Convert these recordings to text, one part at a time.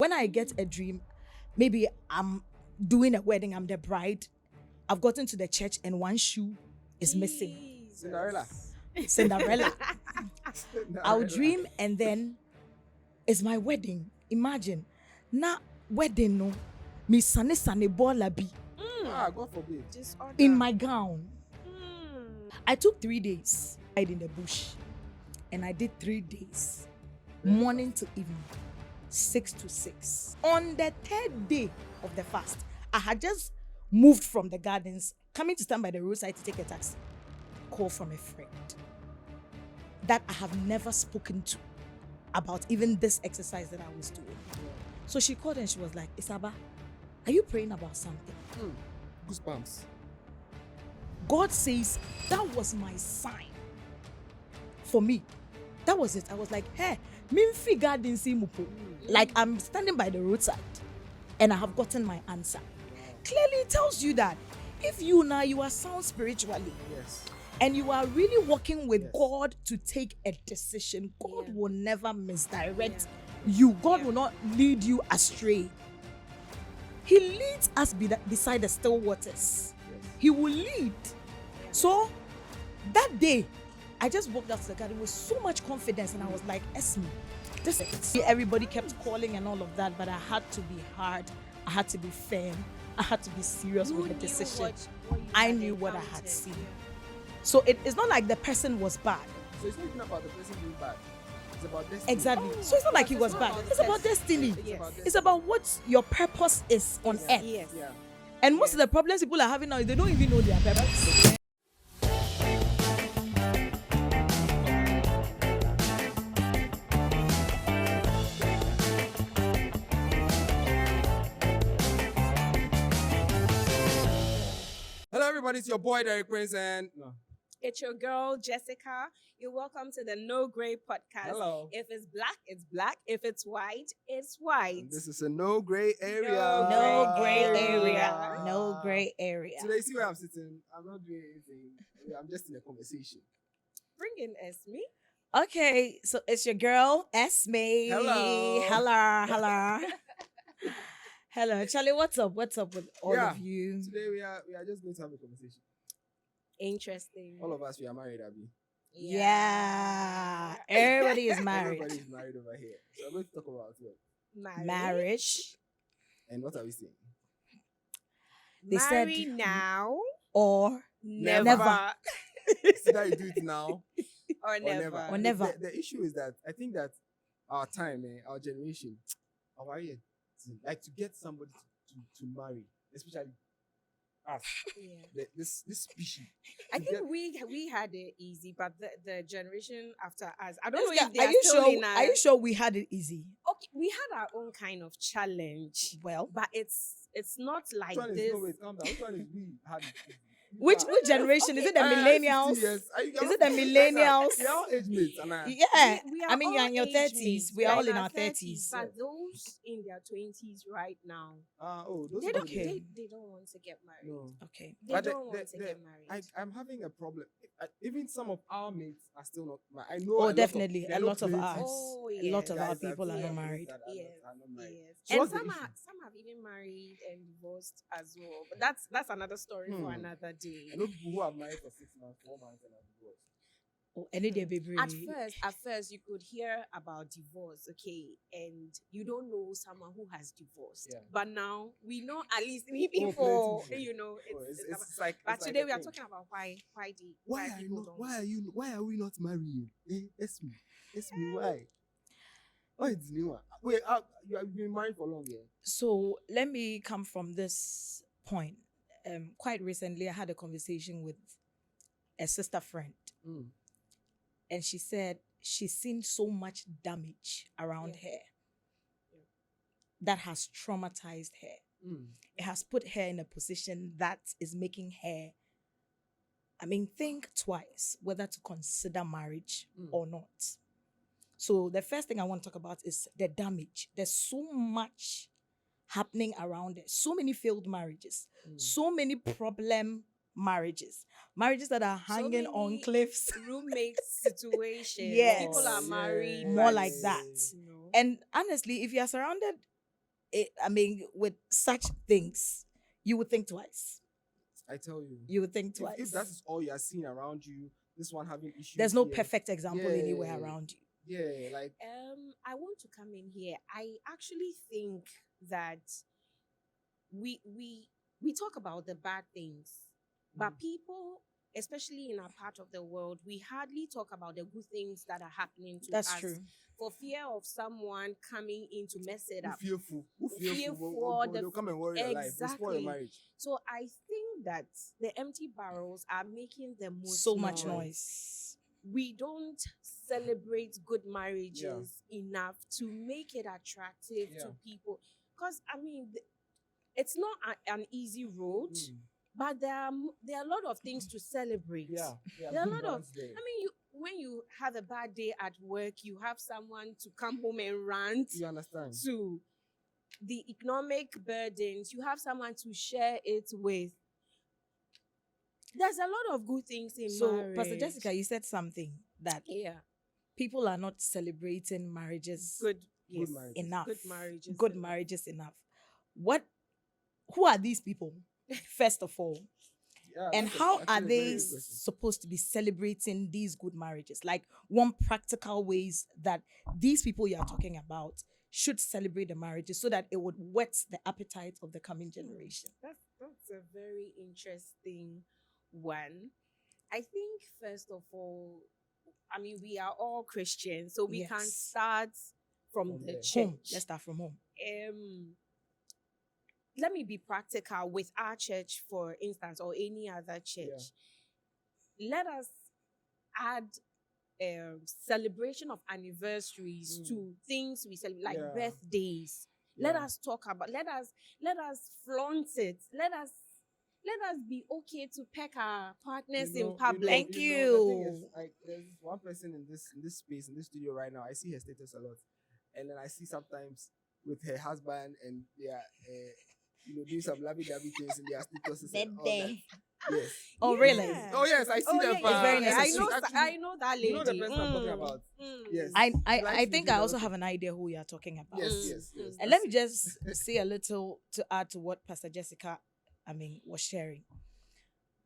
when I get a dream, maybe I'm doing a wedding, I'm the bride, I've gotten to the church and one shoe is missing. Cinderella. I'll dream and then it's my wedding. Imagine. Na wedding no. Me sane bola bi. God forbid. In my gown. I took 3 days. I hid in the bush. And I did 3 days. Morning to evening. 6 to 6. On the 3rd day of the fast, I had just moved from the gardens, coming to stand by the roadside to take a taxi. Call from a friend that I have never spoken to about even this exercise that I was doing. So she called and she was like, Isaba, are you praying about something? Goosebumps. God says that was my sign for me. That was it. I was like, hey, Mimfi garden si mupo. Like I'm standing by the roadside and I have gotten my answer. Clearly it tells you that if you are sound spiritually, Yes. and you are really working with God to take a decision, God will never misdirect you. God will not lead you astray. He leads us beside the still waters. He will lead. So that day, I just walked out to the garden with so much confidence and I was like, Esme, this is it. Everybody kept calling and all of that, but I had to be hard. I had to be firm. I had to be serious with the decision. I knew what I had seen. So it's not like the person was bad. So it's not even about the person being bad. It's about destiny. Exactly. So it's not like he was bad. It's about destiny. It's about what your purpose is on earth. Yeah. And most of the problems people are having now is they don't even know their purpose. Hello, everybody. It's your boy Derek Prince and It's your girl, Jessica. You're welcome to the No Gray podcast. Hello. If it's black, it's black. If it's white, it's white. This is a no gray area. No gray area. No gray area. Today, see where I'm sitting. I'm not doing anything. I'm just in a conversation. Bring in Esme. Okay, so it's your girl, Esme. Hello. Hello. Hello. Charlie, what's up? What's up with all Yeah. of you? Today, we are just going to have a conversation. Interesting. All of us, we are married, Abby. Yeah. Everybody is married. Everybody is married over here. So I'm going to talk about what? Marriage. And what are we saying? They said- Marry now Or never. Never. See that you do it now Or or never. never. Or never. The issue is that I think that our time, our generation, our age, like to get somebody to marry, especially us, Yeah. this species. I to think get- we had it easy, but the generation after us, I don't Let's know get- if they are are you still sure? in Are you sure we had it easy? Okay, we had our own kind of challenge, Well, but it's not like Which one is this. no wait, calm down. Which one is we had? which generation is it? The millennials? Yes. Is it the millennials? We are all age mates, and Yeah. We are I mean, you're all in your age 30s. mates. We're all in in our 30s. But those in their 20s right now, those they are don't, the- Okay. they don't want to get married. No. Okay. They But don't want to get married. I'm having a problem. Even some of our mates are still not married. I know. Oh, definitely. there A are lot of plenty ours. Oh, A lot of yes. our guys that people are are not married. that are Yes, not married. yes. So And what's the some issue? have even married and divorced as well. But that's another story for another day. I know people who are married for 6 months, 4 months, and are divorced. Oh, any day, baby. At first, you could hear about divorce, okay, and you don't know someone who has divorced. Yeah. But now we know at least three people. plenty. You know, Oh, it's it's like. but it's today like we a are thing. talking about why Why people don't. Why are we not marrying? Esme, why? Why is new one? Wait, you have been married for long, yeah? So let me come from this point. Quite recently, I had a conversation with a sister friend, and she said she's seen so much damage around her that has traumatized her. It has put her in a position that is making her, think twice whether to consider marriage or not. So the first thing I want to talk about is the damage. There's so much happening around it. So many failed marriages. So many problem marriages. Marriages that are hanging on many cliffs. Roommate situation. Yes. People are married. More but, like that. you know. And honestly, if you are surrounded with such things, you would think twice. I tell you. You would think twice. If that is all you are seeing around you, this one having issues. There's no here. perfect example Yeah. anywhere around you. Yeah, like I want to come in here. I actually think that we talk about the bad things, but people, especially in our part of the world, we hardly talk about the good things that are happening to That's us. true. For fear of someone coming in to mess it up. fearful. They'll come and worry your life. They'll spoil your Exactly. marriage. So I think that the empty barrels are making the most So much noise. We don't celebrate good marriages enough to make it attractive to people. Because it's not an easy road, but there are a lot of things to celebrate. Yeah. There are a lot of. When you have a bad day at work, you have someone to come home and rant. You understand? To the economic burdens, you have someone to share it with. There's a lot of good things in marriage. Pastor Jessica, you said something that people are not celebrating marriages good marriages. enough. Good marriages. Marriages enough. Who are these people? First of all. Yeah, and how are they supposed to be celebrating these good marriages? Like one practical ways that these people you are talking about should celebrate the marriages so that it would whet the appetite of the coming generation. That's a very interesting one. I think first of all, we are all Christians, so we can start from the church. Home. Let's start from home. Let me be practical with our church, for instance, or any other church. Let us add celebration of anniversaries to things we celebrate, like birthdays. Let us talk about. Let us flaunt it. Let us be okay to peck our partners in public. Thank The you. thing is, like, there's one person in this space, in this studio right now. I see her status a lot, and then I see sometimes with her husband, and they are doing some lovey-dovey things in their statuses and all that. Yes. Oh, really? Oh, yes, I see them. It's very necessary. I know that lady. You know the person I'm talking about. Yes. I think I also have an idea who you are talking about. Yes. And let me just say a little to add to what Pastor Jessica, was sharing.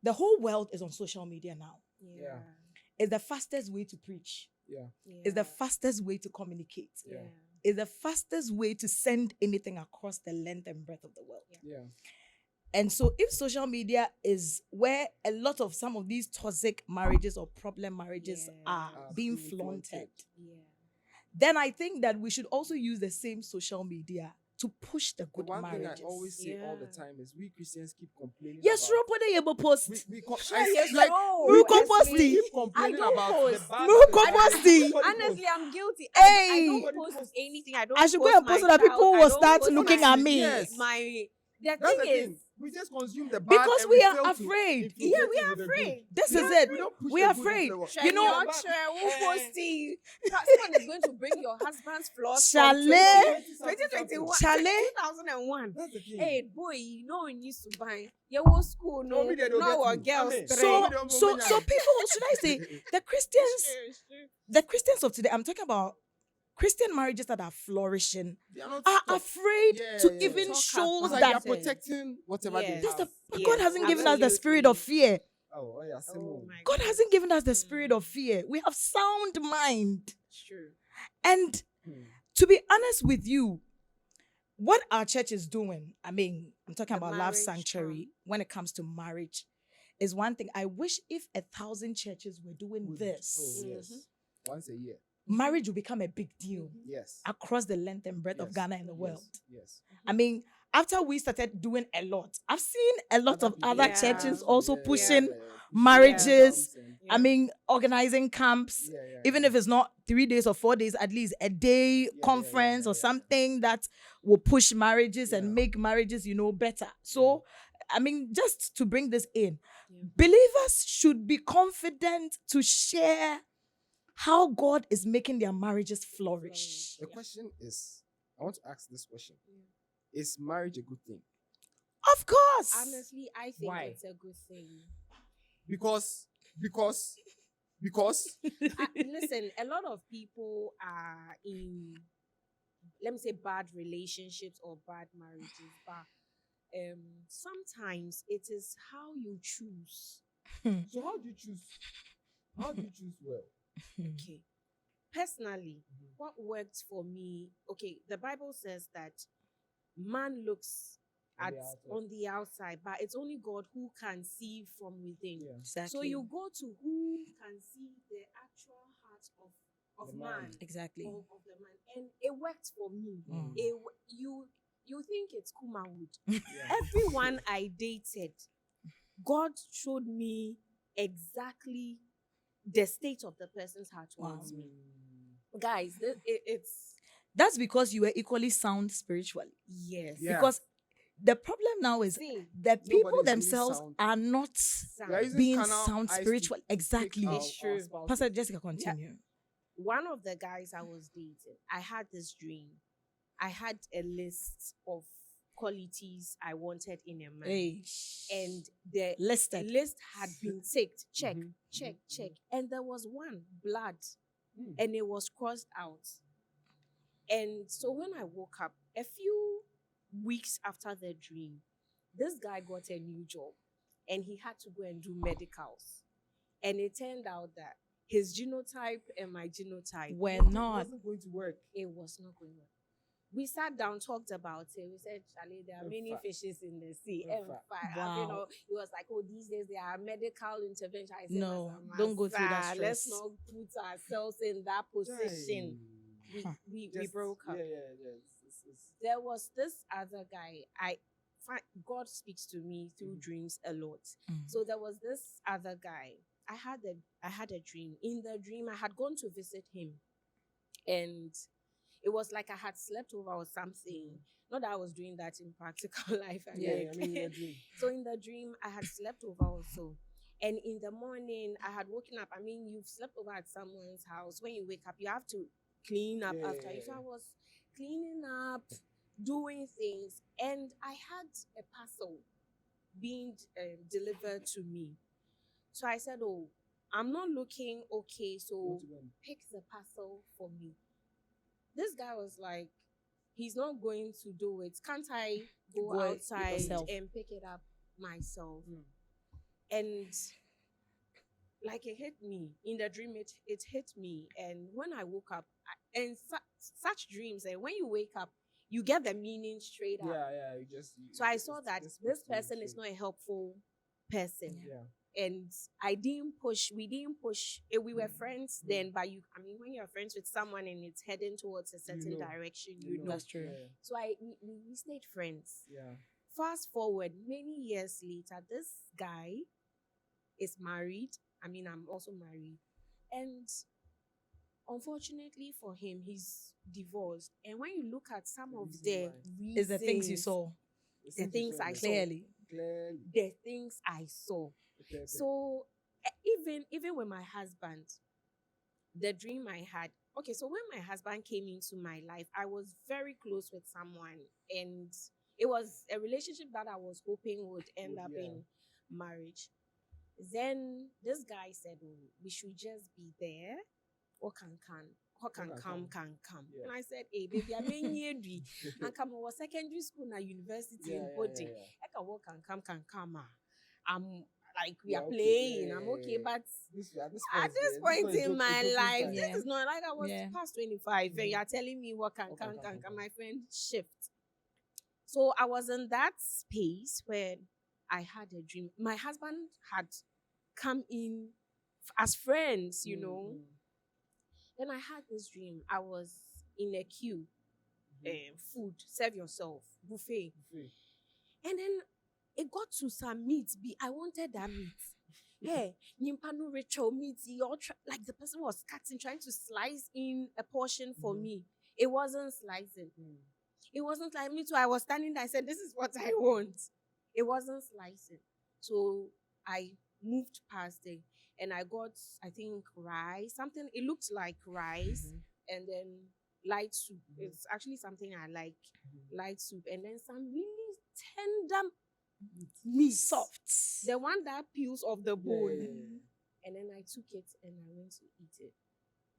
The whole world is on social media now. Yeah. It's the fastest way to preach. Yeah. It's the fastest way to communicate. Yeah. It's the fastest way to send anything across the length and breadth of the world. Yeah. And so if social media is where a lot of some of these toxic marriages or problem marriages are being flaunted, then I think that we should also use the same social media to push the good one marriages. thing I always say all the time is we Christians keep complaining. Yes, about, put it able post. we compost. keep complaining about the bad. Honestly, I'm guilty. Hey, I don't post anything. I should go and post so that people will start looking at me. Yes. The That's thing the is, thing. We just consume the bad because and we are fail to afraid. influence we it are with the afraid. good. This is We it. don't push We the are good afraid. into the world. You know, someone is going to bring your husband's flaws from Chalet. 2021, Chalet. 2001. That's the thing. Hey, boy, you know when you used to buy your school, no, Maybe they don't no, our get you. girls. Amen. So people, should I say, the Christians of today, I'm talking about Christian marriages that are flourishing, are afraid to even Talk show about like that. they are protecting whatever they That's have. God hasn't given us the spirit of fear. Oh, yeah, Oh my God hasn't given us the spirit of fear. We have sound mind. True. And to be honest with you, what our church is doing, I'm talking about Love marriage Sanctuary, when it comes to marriage, is one thing. I wish if 1,000 churches were doing this, Oh, yes. Once a year. marriage will become a big deal Yes. across the length and breadth of Ghana and the world. Yes. After we started doing a lot, I've seen a lot of people- other Yeah. churches also pushing pushing marriages. camps and- Organizing camps, even if it's not 3 days or 4 days, at least a day conference or something that will push marriages and make marriages, better. So, just to bring this in, believers should be confident to share how God is making their marriages flourish. The question is, I want to ask this question. Is marriage a good thing? Of course. Honestly, I think Why? it's a good thing. Because Listen, a lot of people are in, let me say, bad relationships or bad marriages, but sometimes it is how you choose. So how do you choose? How do you choose well? Okay. Personally, Mhm. what worked for me, okay, the Bible says that man looks On at the outside. on the outside, but it's only God who can see from within. Yeah. Exactly. So you go to who can see the actual heart of The man, man. Exactly. of the man, and it worked for me. Mm. You think it's Kumawood. Yeah. Everyone I dated, God showed me exactly the state of the person's heart towards me. Guys, it's That's because you were equally sound spiritually. yes. Yeah. Because the problem now is See, the people Nobody is really themselves sound. are not Sam, We are using being carnal sound eyes to spiritual. pick Exactly. our- It's true. our spouses. Pastor Jessica, continue. one of the guys I was dating, I had this dream. I had a list of qualities I wanted in a man. Hey. And the Listed. list had been ticked. Check, Mhm, check, mhm, check. And there was one, blood. Mm. And it was crossed out. And so when I woke up, a few weeks after the dream, this guy got a new job and he had to go and do medicals. And it turned out that his genotype and my genotype, We're It not. wasn't going to work. it was not going on. We sat down, talked about it. We said, Charlie, there are many Emfa. fishes in the sea. Emfa. Wow. You know, he was like, oh, these days there are medical intervention. I said, No, "Masa, don't go through that Masa, stress." Let's not put ourselves in that position. Jai. We Just- broke up. Yeah. It's- There was this other guy. God speaks to me through dreams a lot. Mm. So there was this other guy. I had a dream. In the dream, I had gone to visit him, and it was like I had slept over or something. Not that I was doing that in practical life. Yeah, I mean, in a dream. So in the dream, I had slept over also. And in the morning, I had woken up. I mean, you've slept over at someone's house. When you wake up, you have to clean up Yeah, after yeah, you. So yeah. I was cleaning up, doing things, and I had a parcel being delivered to me. So I said, oh, I'm not looking okay, so Want to go and- pick the parcel for me. This guy was like, he's not going to do it. Can't I go Go it outside yourself. and pick it up myself? Mm. And like it hit me in the dream, it hit me. And when I woke up, and such dreams, and when you wake up, you get the meaning straight up. Yeah. You just. So I saw that just this speaks to you person is straight. not a helpful person. Yeah. And we didn't push. We were friends then, but when you're friends with someone and it's heading towards a certain know. direction, You know. That's true. Yeah. So we stayed friends. Yeah. Fast forward many years later, this guy is married. I'm also married. And unfortunately for him, he's divorced. And when you look at some The of reason the why. It's the things you reasons, saw. The things I saw. Clearly. Clearly. the things I saw. Okay. So even with my husband, the dream I had. Okay, so when my husband came into my life, I was very close with someone, and it was a relationship that I was hoping would end up Yeah. in marriage. Then this guy said, oh, we should just be there. What can come. Yeah. And I said, hey, baby, I'm in here. And come over secondary school and university in Bode. I can what can come. I'm like, we Yeah, are okay. playing. Yeah, I'm yeah, okay, yeah. but At at this point is in joke- my is joking life, time. Yeah. this is not like I was Yeah. past 25 and Mhm. you're telling me what can What come. can. My friend shift. So I was in that space where I had a dream. My husband had come in as friends, you know. Mm. Then I had this dream. I was in a queue, food, serve yourself, buffet. Buffet. And then it got to some meat. I wanted that meat. Yeah, Nimpano Rachel meat. Like the person was cutting, trying to slice in a portion for Mhm. me. It wasn't slicing. Mm. It wasn't like me too. I was standing there. I said, "This is what I want." It wasn't slicing. So I moved past it, and I got, I think, rice. Something. It looked like rice, Mhm. and then light soup. Mhm. It's actually something I like. Mhm. Light soup, and then some really tender meat, Soft. the one that peels off the Yeah, bone. yeah, yeah. And then I took it and I went to eat it.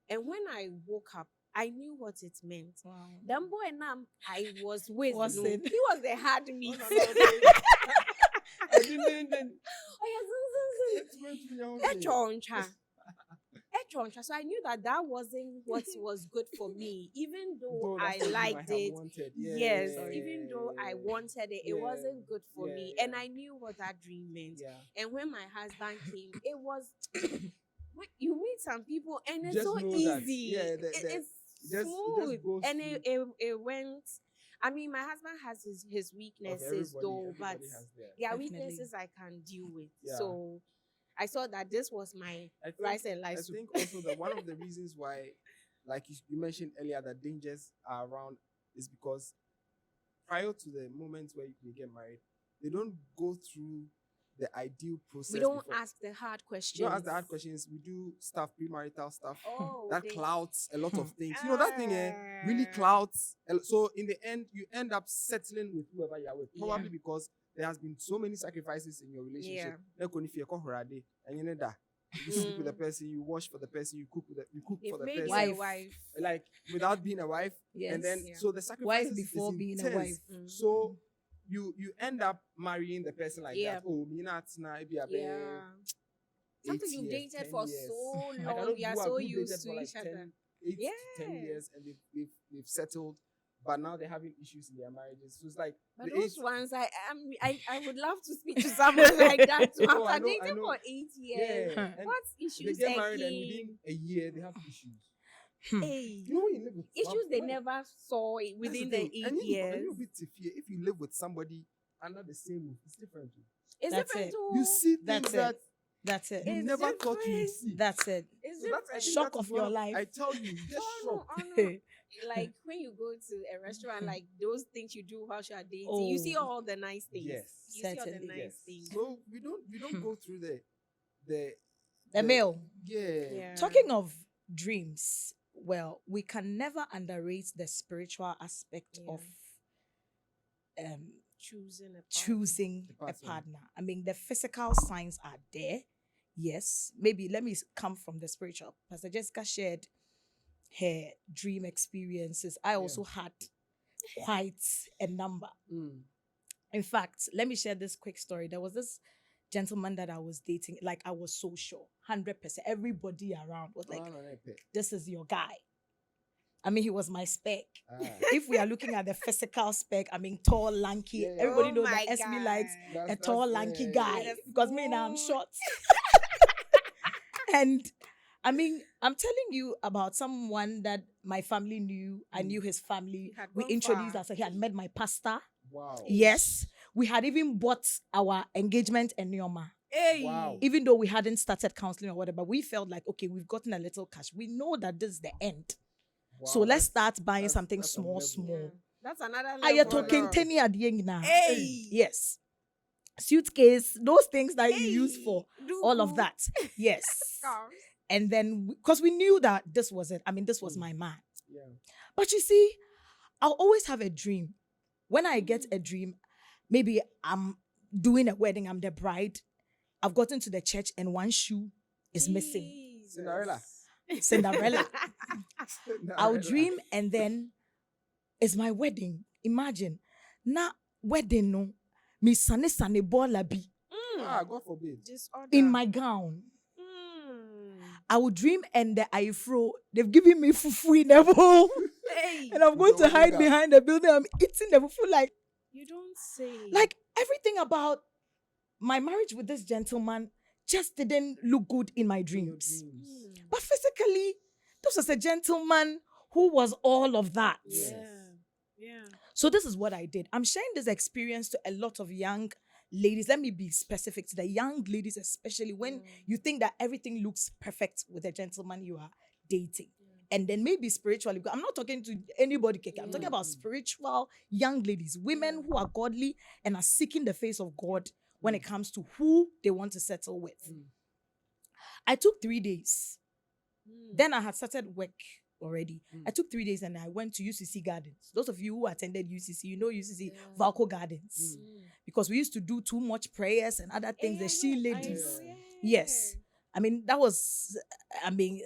And when I woke up, I knew what it meant. Wow. The boy Nam I was with, Was no, it? he was the hard meat. I didn't. It's meant to be your own thing. So I knew that wasn't what was good for me, even though Though I that's what you might liked have it. wanted. Yes, Yeah. even though I wanted it, it Yeah. wasn't good for me. Yeah. And I knew what that dream meant. Yeah. And when my husband came, it was you meet some people and it's Just so know that, easy. yeah, It's just smooth. goes And through. it went. I mean, my husband has his weaknesses though, but everybody has their. yeah, Definitely. weaknesses I can deal with. Yeah. So I saw that this was my I think, rice and I life soup. think also that one of the reasons why, like you mentioned earlier, that dangers are around is because prior to the moment where you get married, they don't go through the ideal process. We don't before. ask the hard questions. We don't ask the hard questions. We do stuff, premarital stuff. Oh, that they- clouds a lot of things. You know, that thing really Ah. clouds. So in the end, you end up settling with whoever you are with. Probably Yeah. because there has been so many sacrifices in your relationship. Yeah. And you know that. You sleep with the person, you wash for the person, you cook They've for the made person. you a wife. Like without being a wife. Yes. And then Yeah. so the sacrifices Wife before is being a intense. wife. Mm. So you end up marrying the person like Yeah. that. Oh, me not now, it be a Yeah. Something 8 you've years, dated 10 for years. so Like, I long, know you are people so who used dated to for like each other. 8 to 10 Yeah. years and they've settled, but now they're having issues in their marriages. So it's like But the those age- ones, I would love to speak to someone like that. To No, I after know- I dating know. for 8 years. yeah, and What they issues get married and again? within a year they have issues. Hey, You know when you live with issues they one- never saw that's within thing. the 8 And years. you bit to fear if you live with somebody under the same roof, it's different. It's That's different it. too. You see That's things it. that That's it. you It's never thought you would different. see. That's it. It's So that's, I different. think Shock that is of one your life. I tell you, you get shocked. Like when you go to a restaurant, like those things you do while you are dating, you see Oh. all the nice things. Yes. You see all the Certainly. nice Yes. things. So we don't go through the The male. Yeah. Yeah. Talking of dreams, well, we can never underrate the spiritual aspect Yeah. of Choosing a partner. choosing A a partner. partner. I mean, the physical signs are there. Yes. Maybe let me come from the spiritual. Pastor Jessica shared her dream experiences. I also had quite a number. Mm. In fact, let me share this quick story. There was this gentleman that I was dating. Like, I was so sure, 100%. Everybody around was like, Oh, no, no, pick. this is your guy. I mean, he was my spec. Ah. If we are looking at the physical spec, I mean, tall, lanky. Yeah, yeah. Everybody Oh knows my that SB likes God. a tall, lanky guy. With a Because me now, I'm full- short. And I mean, I'm telling you about someone that my family knew. I knew his family. Had We gone introduced far. ourselves. He had met my pastor. Wow. Yes. We had even bought our engagement and Nyoma. Hey. Wow. Even though we hadn't started counseling or whatever, we felt like, okay, we've gotten a little cash. We know that this is the end. Wow, So let's that's- start buying that's- something that's a small, level. small. Yeah. That's another Aye, level. to no. kenteni adie nyinaa. Hey. Yes. Suitcase, those things that you use Hey. for Do all of good. that. Yes. Scarves. And then, because we knew that this was it. I mean, this was Mm. my man. Yeah. But you see, I'll always have a dream. When I get a dream, maybe I'm doing a wedding, I'm the bride. I've gotten to the church and one shoe is missing. Jesus. Cinderella. Cinderella. I'll Cinderella. dream and then it's my wedding. Imagine. Na wedding no. Me sane bola bi Ah, God forbid. Disorder. in my gown. Mm. I will dream and the ifro, they've given me fufu in the bowl. Hey. And I'm going to hide Omega. behind the building. I'm eating the fufu You don't say. like everything about my marriage with this gentleman just didn't look good in my In your dreams. dreams. Mm. But physically, this was a gentleman who was all of that. Yes. Yeah. Yeah. So this is what I did. I'm sharing this experience to a lot of young ladies. Let me be specific to the young ladies, especially when you think that everything looks perfect with a gentleman you are dating. And then maybe spiritually, because I'm not talking to anybody, Keke. I'm talking about spiritual young ladies, women who are godly and are seeking the face of God when it comes to who they want to settle with. I took 3 days. Mm. Then I had started work already. Mm. I took 3 days and I went to UCC Gardens. Those of you who attended UCC, you know UCC, Yeah. Valco Gardens. Mm. Because we used to do too much prayers and other things. Hey, the she I know, ladies. yeah. Yes. I mean, that was, I mean,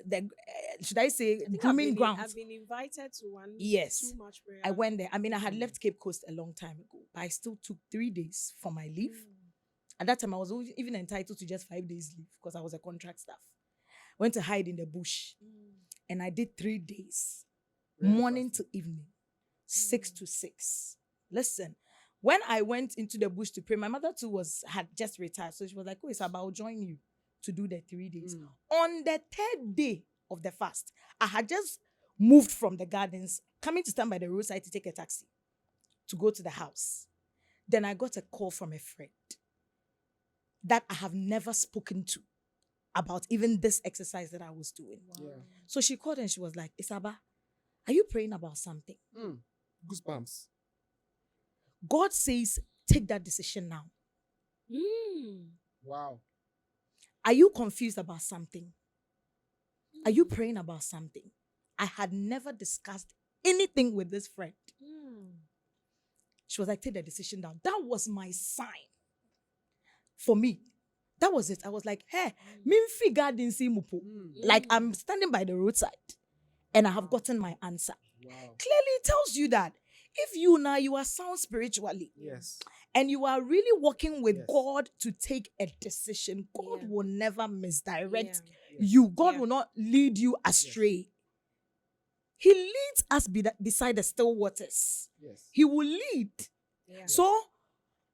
should I say, I think grooming I've grounds. been invited to one. Yes. Too much prayer. I went there. I mean, I had left Cape Coast a long time ago, but I still took 3 days for my leave. At that time, I was even entitled to just 5 days leave because I was a contract staff. Went to hide in the bush, and I did 3 days, morning to evening, 6 to 6. Listen, when I went into the bush to pray, my mother too had just retired, so she was like, "Oh, it's about I'll join you to do the 3 days." On the 3rd day of the fast, I had just moved from the gardens, coming to stand by the roadside to take a taxi to go to the house. Then I got a call from a friend that I have never spoken to about even this exercise that I was doing. Yeah. So she called and she was like, "Isaba, are you praying about something?" Goosebumps. God says, take that decision now. Wow. Are you confused about something? Are you praying about something? I had never discussed anything with this friend. She was like, take the decision down. That was my sign for me. That was it. I was like, hey, Mimfi garden si mupo. Like I'm standing by the roadside and I have gotten my answer. Wow. Clearly it tells you that if you are sound spiritually, Yes. and you are really working with Yes. God to take a decision, God will never misdirect Yeah. you. God will not lead you astray. He leads us beside the still waters. Yes. He will lead. Yeah. So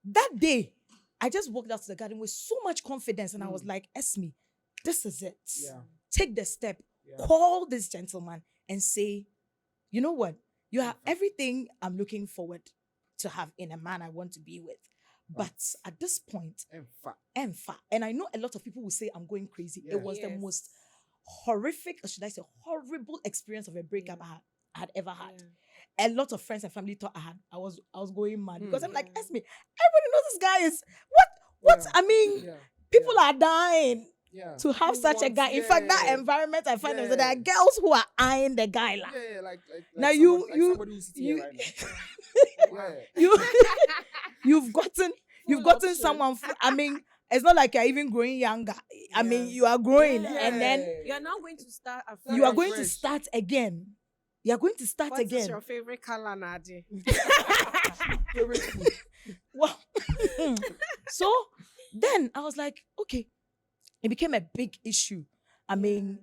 that day, I just walked out to the garden with so much confidence, and I was like, Esme, this is it. Yeah. Take the step. Yeah. Call this gentleman and say, you know what? You have everything I'm looking forward to have in a man I want to be with. But at this point, and I know a lot of people will say I'm going crazy. Yeah. It was the most horrific, or should I say horrible experience of a breakup I had ever had. A lot of friends and family thought I was going mad because I'm like, Esme, everybody knows this guy is what? Yeah. I mean, people are dying to have such a guy. In fact, that environment I find is that there are girls who are eyeing the guy. Like now somebody who's sitting here right now. you've gotten someone. I mean, it's not like you're even growing younger. I mean, you are growing, and then you're now going to start. You are going to start again. You are going to start again. What's your favorite color, Nadi? Favorite food. Well, so then I was like, okay, it became a big issue. I mean,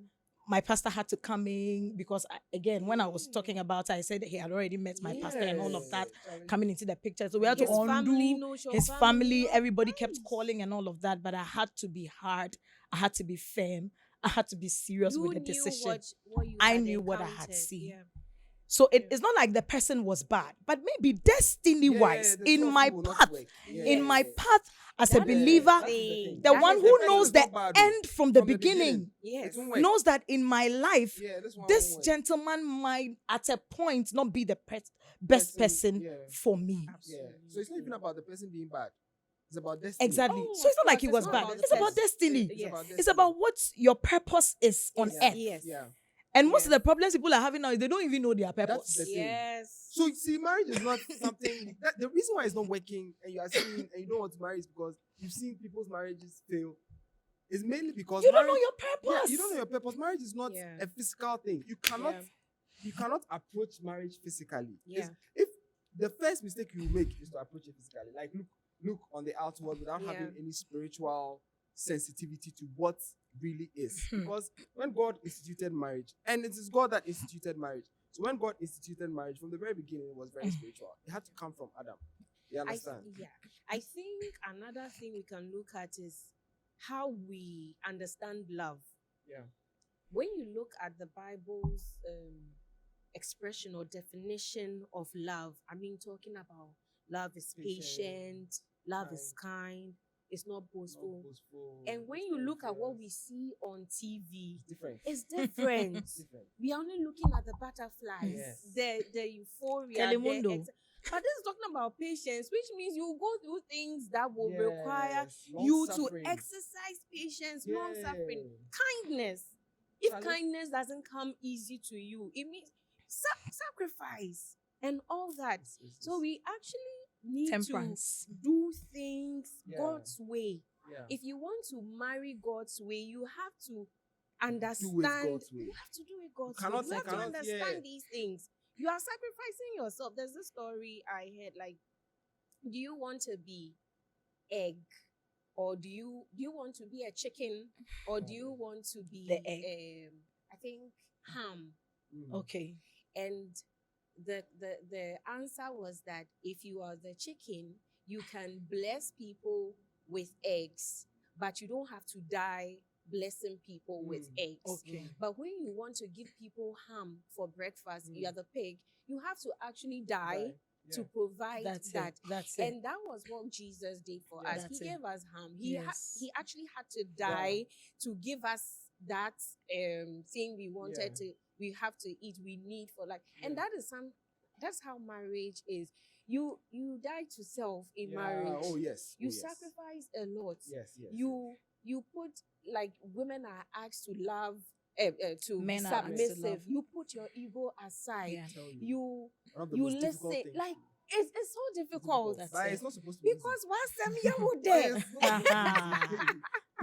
my pastor had to come in because, again, when I was talking about it, I said he had already met my pastor and all of that coming into the picture. So we had to undo his family. Everybody kept calling and all of that, but I had to be hard. I had to be firm. I had to be serious with the decision. I knew what I had seen. Yeah. So it's not like the person was bad, but maybe destiny-wise, in my path as a believer, the one who knows the end from the beginning, knows that in my life, this gentleman might at a point not be the best person for me. Yeah. So it's not even about the person being bad. It's about destiny. Exactly. So it's not like he was bad. It's about destiny. It's about what your purpose is on earth. Yeah. And most of the problems people are having now is they don't even know their purpose. That's the thing. So see, marriage is not something. The reason why it's not working, and you are seeing, and you don't want to marry, is because you've seen people's marriages fail. It's mainly because you don't know your purpose. Yeah, you don't know your purpose. Marriage is not a physical thing. You cannot approach marriage physically. If the first mistake you make is to approach it physically, like look on the outward without having any spiritual sensitivity to what really is. Because when God instituted marriage, and it is God that instituted marriage, so when God instituted marriage from the very beginning, it was very spiritual. It had to come from Adam. You understand? I think another thing we can look at is how we understand love. Yeah. When you look at the Bible's expression or definition of love, I mean, talking about love is patient, love is kind, it's not boastful. And when you look at what we see on TV, it's different. We are only looking at the butterflies, the euphoria. But this is talking about patience, which means you go through things that will require you to exercise patience, long suffering, kindness. If kindness doesn't come easy to you, it means sacrifice and all that. So we actually need to do things God's way. Yeah. If you want to marry God's way, you have to Do understand. it God's way. You have to do it God's cannot- way. You have to cannot- understand yeah. these things. You are sacrificing yourself. There's a story I heard. Like, do you want to be egg, or do you want to be a chicken, or do you want to be The egg. I think ham? Mm. Okay. And the answer was that if you are the chicken, you can bless people with eggs, but you don't have to die blessing people with eggs. Okay. But when you want to give people ham for breakfast, you are the pig, you have to actually die Yeah. to provide That's that. it. That's it. And that was what Jesus did for Yeah. us. That's He it. gave us ham. He Yes. he actually had to die to give us that thing we wanted Yeah. to. We have to eat. We need for life. And Yeah. that's how marriage is. You die to self in Yeah. marriage. Oh yes. You Oh, yes. sacrifice a lot. Yes. Yes. You put, like, women are asked to love, to be Men are asked to submissive. love. You put your ego aside. Yeah. Tell you. You One of the you most difficult listen. things. Like, it's so difficult. That's But it. it's not supposed to be Because once them here would easy. there. It's not supposed to be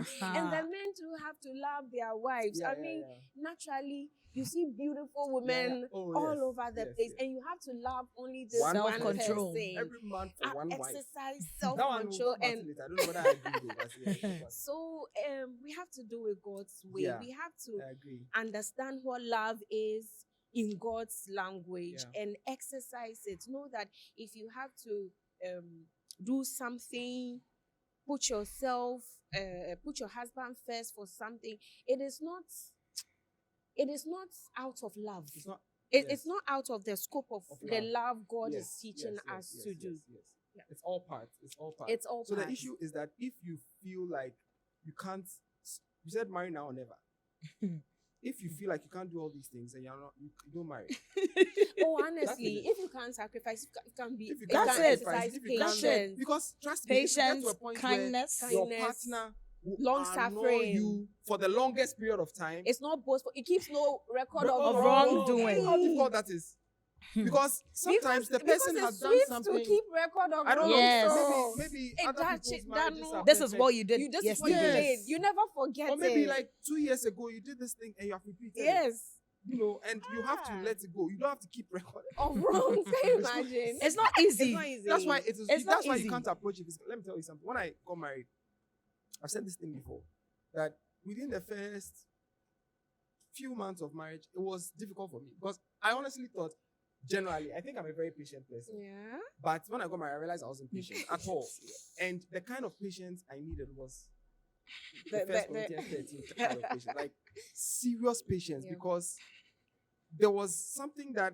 easy. And the men too have to love their wives. Yeah, I yeah, mean, yeah. naturally, you see beautiful Yeah, women yeah. Oh, all yes, over the yes, place, yes. and you have to love only this One one self-control. person. Every man for one wife. Exercise That one we'll self-control, talk about and it later. I don't know whether I agree though. But yeah, so we have to do it God's way. Yeah. We have to I agree. understand what love is in God's language Yeah. and exercise it. Know that if you have to do something, put your husband first for something, it is not out of love. It's not. It's yes. not out of the scope of Of the love. love God Yes, is teaching yes, us yes, to yes, do. Yes. Yeah. It's all part. It's all part. It's all So parts. the issue is that if you feel like you can't, you said marry now or never. If you feel like you can't do all these things and you don't marry. Oh, honestly, it. if you can't sacrifice, you can be. If you That's can't it. sacrifice, Exercise if you can't, patience. because trust me, if you get Patience, to a point kindness. where your Kindness, partner will long annoy suffering. you for the longest period of time. It's not boastful. It keeps no record Of of wrongdoing. How difficult that is. Because sometimes the person because has it's done sweet something. to keep record of I don't know. Yes. wrong. Maybe It other that people's shit- that marriages no- are This is perfect. what you did. You just yesterday. what you Yes. did. You never forget Or maybe it. like 2 years ago you did this thing and you have repeated it. Yes. You know, and you have to Ah. let it go. You don't have to keep record. Of wrong. Can you imagine? It's not It's easy. not easy. That's why it is. It's not That's why easy. you can't approach it. Let me tell you something. When I got married, I've said this thing before, that within the first few months of marriage, it was difficult for me because I honestly thought, generally, I think I'm a very patient person. Yeah. But when I got married, I realized I wasn't patient at all. And the kind of patience I needed was the first Corinthians 13 kind of patience, like serious patience, Yeah. because there was something that,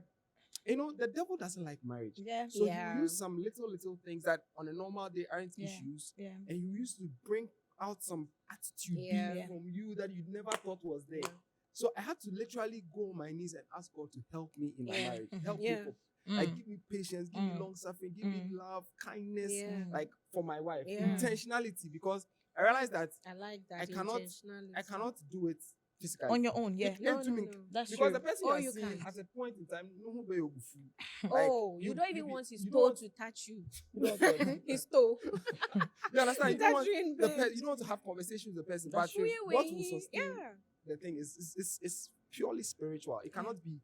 the devil doesn't like marriage. Yeah. So Yeah. you use some little things that on a normal day aren't Yeah. issues, Yeah. and you used to bring out some attitude Yeah. being from you that you never thought was there. Yeah. So I had to literally go on my knees and ask God to help me in my Yeah. marriage, help Yeah. people. Like, Mm. give me patience, give me Mm. long suffering, give me love, kindness, Yeah. like for my wife, Yeah. intentionality, because I realized that I like that. I cannot intentionality. do it physically. On your own, yeah. It No, came to no, me no. That's because true. the person Oh, you you are seeing can't. at a point in time, no who be your bufu. Oh, you don't even want his toe to touch you. His toe. You understand? You don't want Touch you in the bed. you don't want to have conversations with the person, That's but true. what will sustain Yeah. the thing is purely spiritual. It cannot be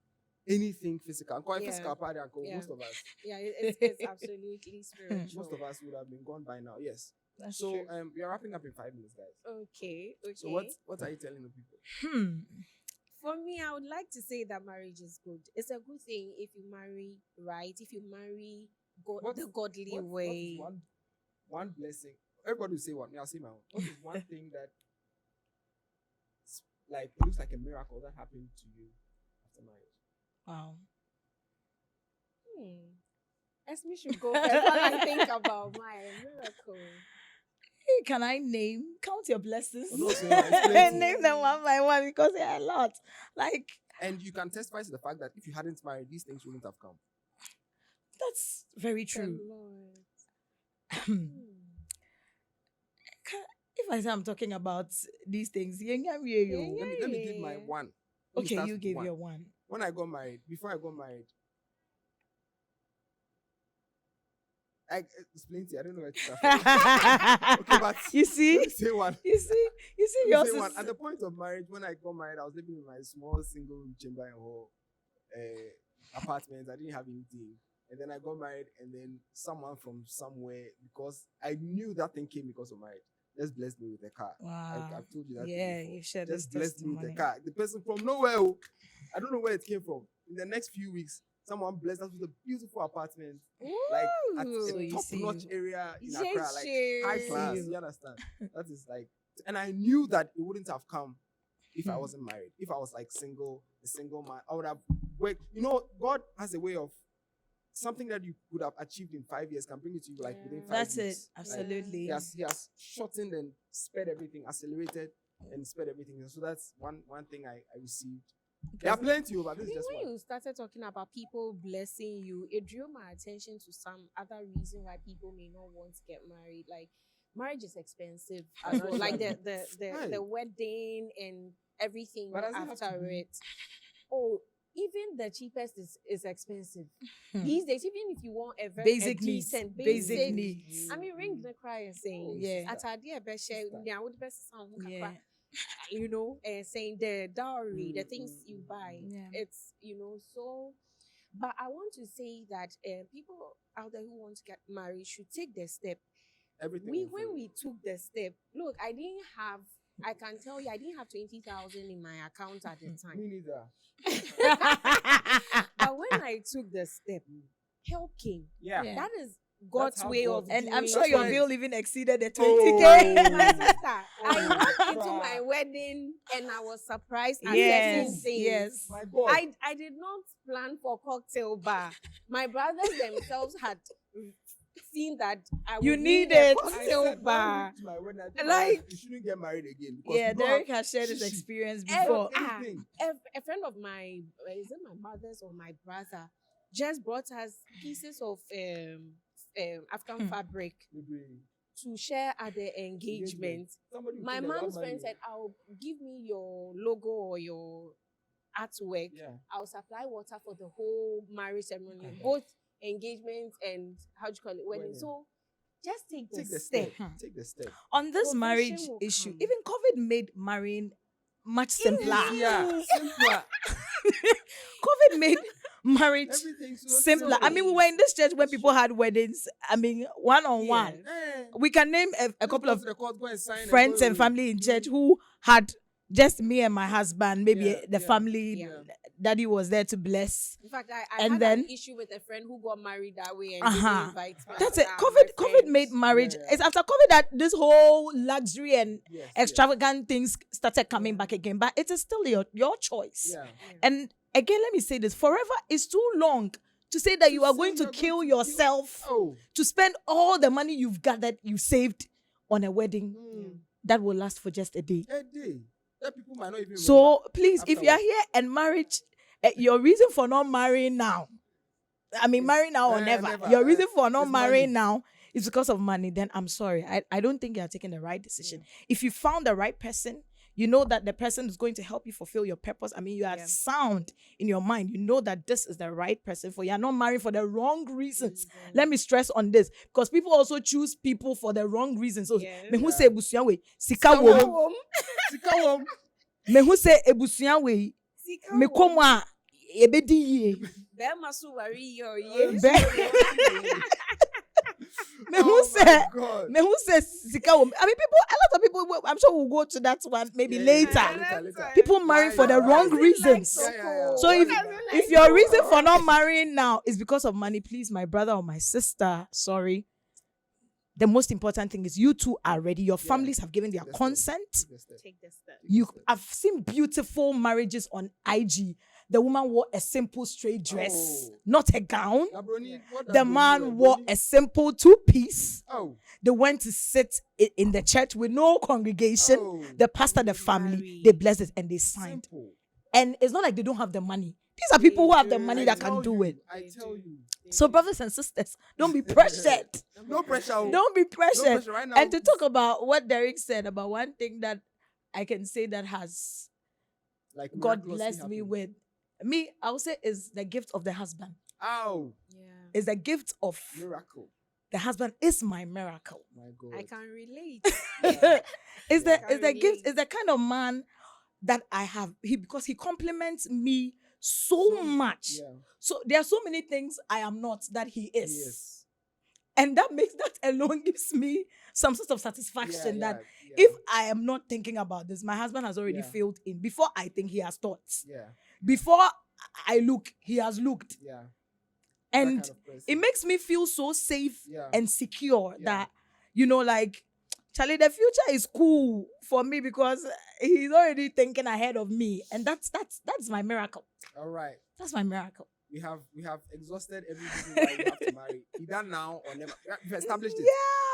anything physical. And quite Yeah. physical part, Yeah. most of us, Yeah, it's absolutely spiritual. most of us would have been gone by now. Yes. That's So true. we are wrapping up in 5 minutes, guys. Okay. So what are you telling the people? For me, I would like to say that marriage is good. It's a good thing if you marry right, if you marry the godly What is way. one blessing? Everybody will say one. Me, I'll say my own. What is one thing that like looks like a miracle that happened to you after marriage? Wow. Esme should go first while I think about my miracle. Can I count your blessings? No, so explain to Name them one by one because there are a lot. Like, And you can testify to the fact that if you hadn't married, these things wouldn't have come. that's very The true. Lord. If I say I'm talking about these things, Let me give my one. Let me okay, start you with give one. your one. When I got married, before I got married, It's plenty. I don't know where to start from. Okay, but You see? let me say one. You see Let me yours say one. is At the point of marriage, when I got married, I was living in my small single chamber and hall apartment. I didn't have anything. And then I got married, and then someone from somewhere, because I knew that thing came because of marriage, just blessed me with a car. wow. I've told you that. Yeah, before. you shared this Just blessed me with testimony. a car. The person from nowhere, oh, I don't know where it came from. In the next few weeks, someone blessed us with a beautiful apartment, like at Ooh. So a you top-notch see. area in Yes, Accra, like high yes. class. You. You understand? That is like, and I knew that it wouldn't have come if I Hmm. wasn't married. If I was like single, a single man, I would have worked. You know, God has a way of something that you could have achieved in 5 years can bring it to you like within Yeah. 5 That's it. weeks. Like, Absolutely. he has shortened and sped everything, accelerated and sped everything. And so that's one thing I received. There are plenty, but I this is mean, just when one. you started talking about people blessing you, it drew my attention to some other reason why people may not want to get married. Like, marriage is expensive as well. Like Financially. the wedding and everything But does it have to after be? it. Oh, even the cheapest is expensive Hmm. these days. Even if you want a very Basic needs. decent Basic needs. I mean, ring the cry and saying, Yeah. at our dear best share, Sister. yeah, would best sound Yeah. you know, saying the dowry, the things you Mm. buy. Yeah. It's, you know, so. But I want to say that people out there who want to get married should take the step. Everything. When will follow. we took the step, look, I can tell you, I didn't have 20,000 in my account at the time. Me neither. But when I took the step, help came. Yeah. Yeah. That is God's how way God- of And I'm doing sure That's your why- bill even exceeded the Oh. 20K. My sister, I Oh, walked into bruh. my wedding and I was surprised at certain Yes. things. Yes. My God. I did not plan for cocktail bar. My brothers themselves had seen that I would You need need a it. I cocktail said, bar. when we reach my wedding, I told my Like- wife, you shouldn't get married again. Because Yeah, you don't Derek have has shared his shishi. experience Eh, before. anything. A friend of my, is it my mother's or my brother, just brought us pieces of African fabric Maybe to share at the engagement. somebody will My think they love mom's money. friend said, "I'll give me your logo or your artwork. Yeah. I'll supply water for the whole marriage ceremony, Okay. both engagement and how do you call it, wedding." Wedding. So just take the Take the step. step. Take the step. On this Profession marriage will issue, come. even COVID made marrying much simpler. Yeah. Simpler. COVID made marriage Everything's so simpler. I mean, we were in this church when people had weddings. I mean, one on one. Yeah. We can name a couple Go of to the court, go and sign friends go and family in church who had just me and my husband. Maybe Yeah, the yeah, family, yeah. daddy was there to bless. In fact, I And had then- an issue with a friend who got married that way and Uh-huh. didn't invite me. That's I it. said, COVID my made friend." marriage. Yeah. It's after COVID that this whole luxury and Yes, extravagant things started coming Yeah. back again. But it is still your choice. Yeah. Yeah. And again, let me say this: forever is too long to say that you are say going to you're kill going to yourself Oh. to spend all the money you've gathered, you saved on a wedding Mm. that will last for just a day. A day. That people might not even remember. So please, if you are afterwards. here and marriage, your reason for not marrying now, I mean, It's- marry now or never. never. Your reason for not It's marrying money. now is because of money. Then I'm sorry. I don't think you are taking the right decision. If you found the right person, you know that the person is going to help you fulfill your purpose. I mean, you are Yeah. sound in your mind. You know that this is the right person for you. You are not married for the wrong reasons. Let me stress on this because people also choose people for the wrong reasons. So, Yeah. me who Yeah. say ebusuan we sika Sika wo. wo. Sika wo. Me who say ebusuan we Sika me wo. komo a ebedi ye. Bema so worry your Me who Oh say my God. me who says sika wo. I mean, people. A lot of people. I'm sure we'll go to that one maybe Yeah, later. later. People marry for the Yeah. wrong Why is reasons. Yeah. So if your reason for not marrying now is because of money, please, my brother or my sister, sorry. The most important thing is you two are ready. Your families have given their That's it. consent. Take the step. Take the step. You, I've seen beautiful marriages on IG. The woman wore a simple straight dress, Oh. not a gown. Gabroni, what The does man Broni wore wear? a simple two-piece. Oh. They went to sit in the church with no congregation. Oh. The pastor, the family, Married. they blessed it and they signed. Simple. And it's not like they don't have the money. These are people who have the money I that tell can do you, it. I tell you. So, brothers and sisters, don't be pressured. No pressure. oh. Don't be No pressured. pressure right now. And to talk about what Derek said about one thing that I can say that has Like God miraculously blessed me happen. with. Me, I would say is the gift of the husband. Ow. Yeah. Is the gift of Miracle. the husband is my miracle. My God. I can relate. Is Yeah. the gift, is the kind of man that I have, because he compliments me so much. Yeah. So there are so many things I am not that he is. Yes. And that alone gives me some sort of satisfaction Yeah, that yeah. if I am not thinking about this, my husband has already Yeah. filled in. Before I think, he has thought. Yeah. Before I look, he has looked. Yeah. And That kind of person. it makes me feel so safe Yeah. and secure Yeah. that, like, Charlie, the future is cool for me because he's already thinking ahead of me. And that's my miracle. All right. That's my miracle. We have exhausted every reason why you have to marry. Either now or never. We've established it.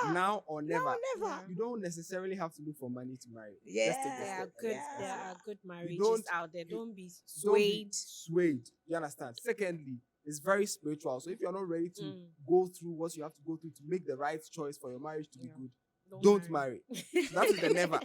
Yeah. Now or never. No, never. Yeah. You don't necessarily have to look for money to marry. Yeah. Just take the There are step. good, Yeah. there are good marriages don't- out there. you- Don't be Don't be swayed. swayed. You understand? Secondly, it's very spiritual. So if you're not ready to go through what you have to go through to make the right choice for your marriage to be Yeah. good, don't marry. So that is the never.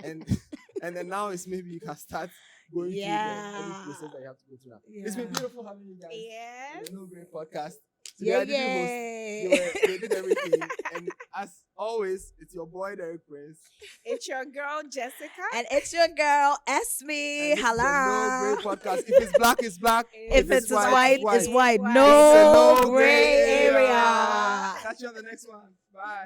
And then now it's maybe you can start going through any process that you have to go through now. It's been Yeah. beautiful having you guys. Yes. On the No Great Podcast. Today Yeah, I didn't host. They did everything. And as always, it's your boy Derek Prince. It's your girl Jessica. And it's your girl, And Esme. this is the Hello. No Great Podcast. If it's black, it's black. If it's white, it's white. White. No It's a no gray gray area. area. Catch you on the next one. Bye.